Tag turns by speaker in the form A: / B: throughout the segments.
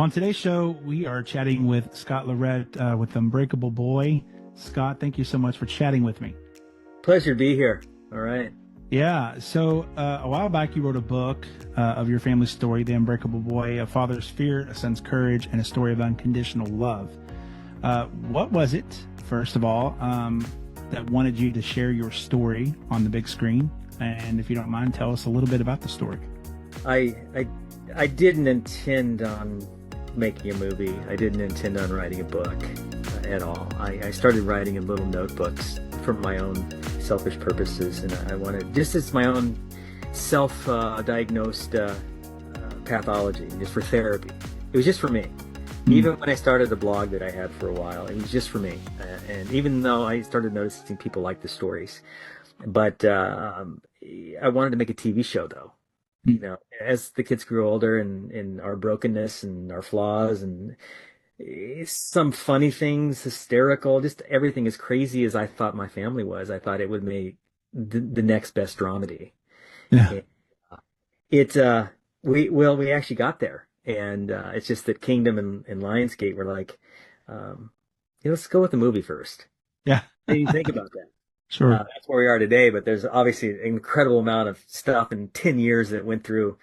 A: Well, on today's show, we are chatting with Scott LeRette with Unbreakable Boy. Scott, thank you so much for chatting with me.
B: Pleasure to be here. All right.
A: Yeah. So a while back, you wrote a book of your family story, The Unbreakable Boy, a father's fear, a son's courage, and a story of unconditional love. What was it, first of all, that wanted you to share your story on the big screen? And if you don't mind, tell us a little bit about the story.
B: I didn't intend on making a movie. I didn't intend on writing a book at all. I started writing in little notebooks for my own selfish purposes, and I wanted, just as my own self-diagnosed pathology, just for therapy. It was just for me. Even when I started the blog that I had for a while, it was just for me. And even though I started noticing people like the stories, but I wanted to make a TV show, though. You know, as the kids grew older and our brokenness and our flaws and some funny things, hysterical, just everything as crazy as I thought my family was, I thought it would make the next best dramedy.
A: Yeah.
B: We actually got there. And it's just that Kingdom and Lionsgate were like, let's go with the movie first.
A: Yeah.
B: What do you think about that?
A: Sure.
B: That's where we are today, but there's obviously an incredible amount of stuff in 10 years that went through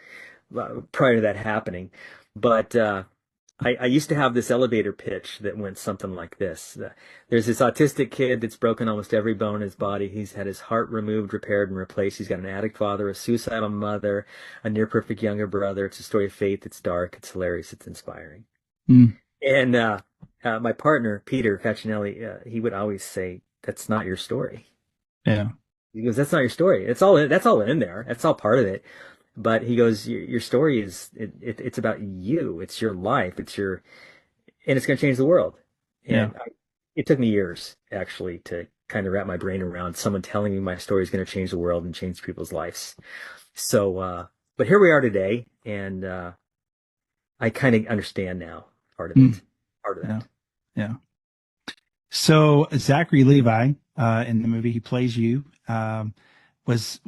B: prior to that happening. But I used to have this elevator pitch that went something like this. There's this autistic kid that's broken almost every bone in his body. He's had his heart removed, repaired, and replaced. He's got an addict father, a suicidal mother, a near-perfect younger brother. It's a story of faith. It's dark. It's hilarious. It's inspiring. And my partner, Peter Facinelli, he would always say, "That's not your story."
A: Yeah.
B: He goes, "That's not your story. That's all in there. That's all part of it." But he goes, your story is, it's about you. It's your life. And it's going to change the world. And
A: Yeah.
B: It took me years, actually, to kind of wrap my brain around someone telling me my story is going to change the world and change people's lives. So, but here we are today. And I kind of understand now part of it. Part of that.
A: Yeah. So Zachary Levi, in the movie, he plays you.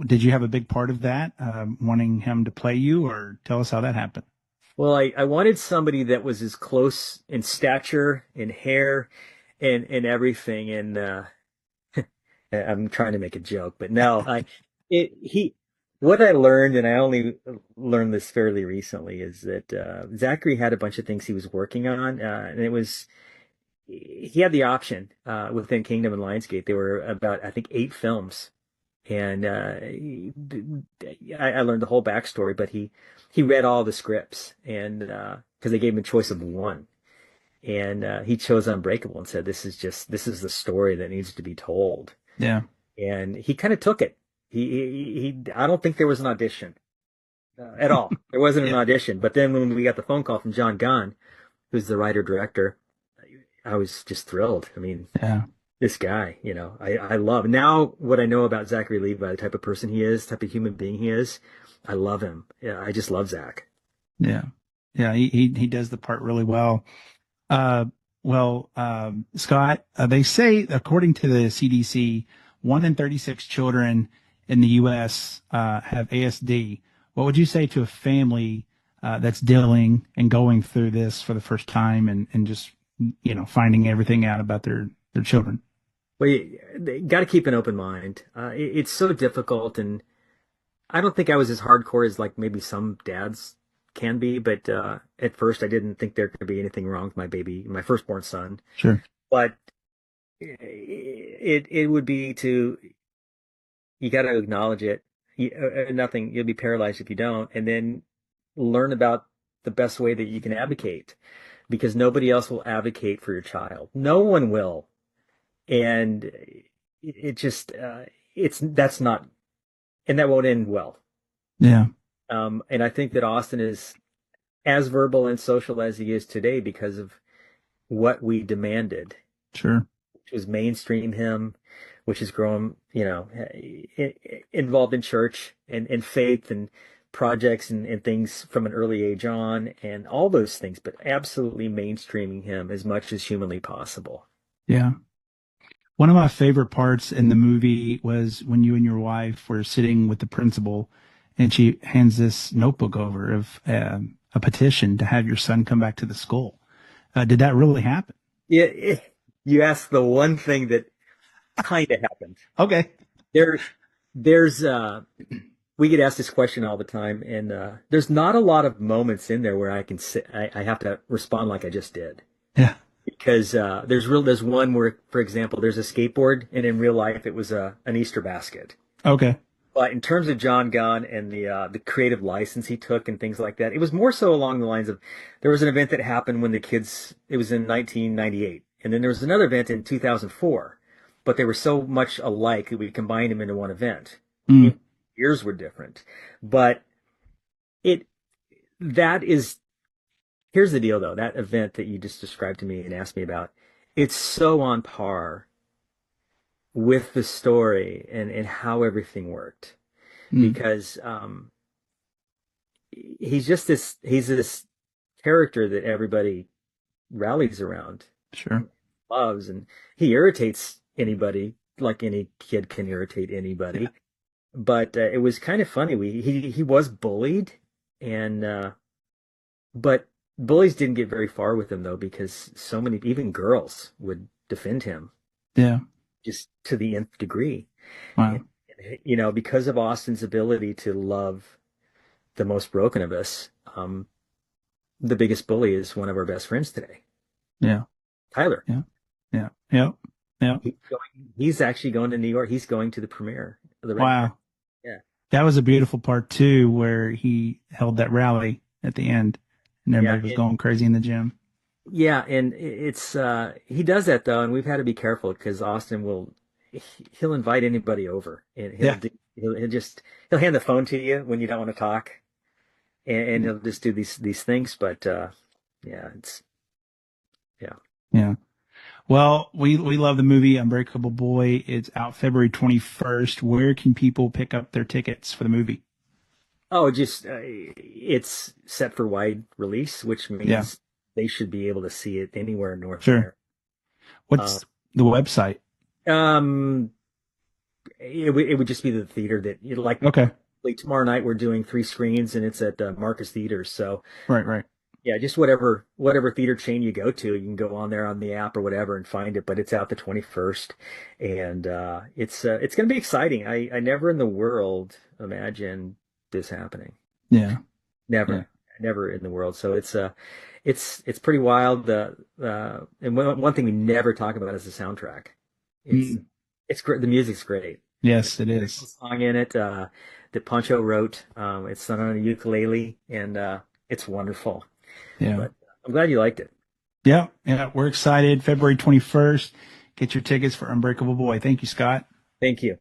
A: Did you have a big part of that, wanting him to play you, or tell us how that happened?
B: Well, I wanted somebody that was as close in stature, in hair, and everything. And I'm trying to make a joke, but no, what I learned, and I only learned this fairly recently, is that Zachary had a bunch of things he was working on, and he had the option within Kingdom and Lionsgate. There were about, I think, 8 films. And I learned the whole backstory, but he read all the scripts, and because they gave him a choice of one, and he chose Unbreakable and said, this is the story that needs to be told.
A: Yeah.
B: And he kind of took it. I don't think there was an audition at all. There wasn't an audition. But then when we got the phone call from John Gunn, who's the writer director, I was just thrilled. I mean,
A: Yeah.
B: This guy, I love now what I know about Zachary Levi, the type of person he is, the type of human being he is. I love him. Yeah, I just love Zach.
A: Yeah. Yeah. He does the part really well. Scott, they say, according to the CDC, 1 in 36 children in the U.S. Have ASD. What would you say to a family that's dealing and going through this for the first time and just, finding everything out about their children?
B: Well, you got to keep an open mind. It's so difficult, and I don't think I was as hardcore as like maybe some dads can be. But at first, I didn't think there could be anything wrong with my baby, my firstborn son.
A: Sure.
B: But it would be you got to acknowledge it. Nothing. You'll be paralyzed if you don't, and then learn about the best way that you can advocate, because nobody else will advocate for your child. No one will. And that's not, and that won't end well.
A: Yeah.
B: And I think that Austin is as verbal and social as he is today because of what we demanded.
A: Sure.
B: Which was mainstream him, which has grown, involved in church and faith and projects and things from an early age on, and all those things, but absolutely mainstreaming him as much as humanly possible.
A: Yeah. One of my favorite parts in the movie was when you and your wife were sitting with the principal, and she hands this notebook over of a petition to have your son come back to the school. Did that really happen?
B: Yeah, you asked the one thing that kind of happened.
A: Okay.
B: There, there's we get asked this question all the time, and there's not a lot of moments in there where I can sit, I have to respond like I just did.
A: Yeah.
B: Because there's one where, for example, there's a skateboard, and in real life it was an Easter basket.
A: Okay.
B: But in terms of John Gunn and the creative license he took and things like that, it was more so along the lines of there was an event that happened when the kids, it was in 1998, and then there was another event in 2004, but they were so much alike that we combined them into one event.
A: Mm.
B: Years were different, but that is. Here's the deal, though. That event that you just described to me and asked me about, it's so on par with the story and how everything worked. Because he's this character that everybody rallies around.
A: Sure.
B: Loves, and he irritates anybody like any kid can irritate anybody. Yeah. But it was kind of funny. He was bullied, and but bullies didn't get very far with him, though, because so many, even girls, would defend him.
A: Yeah.
B: Just to the nth degree.
A: Wow.
B: And, because of Austin's ability to love the most broken of us, the biggest bully is one of our best friends today.
A: Yeah.
B: Tyler.
A: Yeah. Yeah. Yep. Yeah.
B: He's actually going to New York. He's going to the premiere of the
A: Wow.
B: Yeah.
A: That was a beautiful part, too, where he held that rally at the end. And everybody was going crazy in the gym.
B: Yeah, and it's he does that, though, and we've had to be careful because Austin he'll invite anybody over, and he'll hand the phone to you when you don't want to talk, and he'll just do these things. But yeah.
A: Well, we love the movie Unbreakable Boy. It's out February 21st. Where can people pick up their tickets for the movie?
B: Oh, just it's set for wide release, which means they should be able to see it anywhere in North America.
A: What's the website?
B: It would just be the theater that you like.
A: Okay.
B: Like tomorrow night we're doing 3 screens, and it's at Marcus Theaters. So
A: right.
B: Yeah, just whatever theater chain you go to, you can go on there on the app or whatever and find it. But it's out the 21st, and it's going to be exciting. I never in the world imagined this happening.
A: Yeah.
B: Never in the world. So it's pretty wild. And one thing we never talk about is the soundtrack. It's great. The music's great.
A: Yes, it is.
B: There's a song in it that Pancho wrote. It's done on a ukulele, and it's wonderful.
A: Yeah.
B: But I'm glad you liked it.
A: Yeah. We're excited. February 21st. Get your tickets for Unbreakable Boy. Thank you, Scott.
B: Thank you.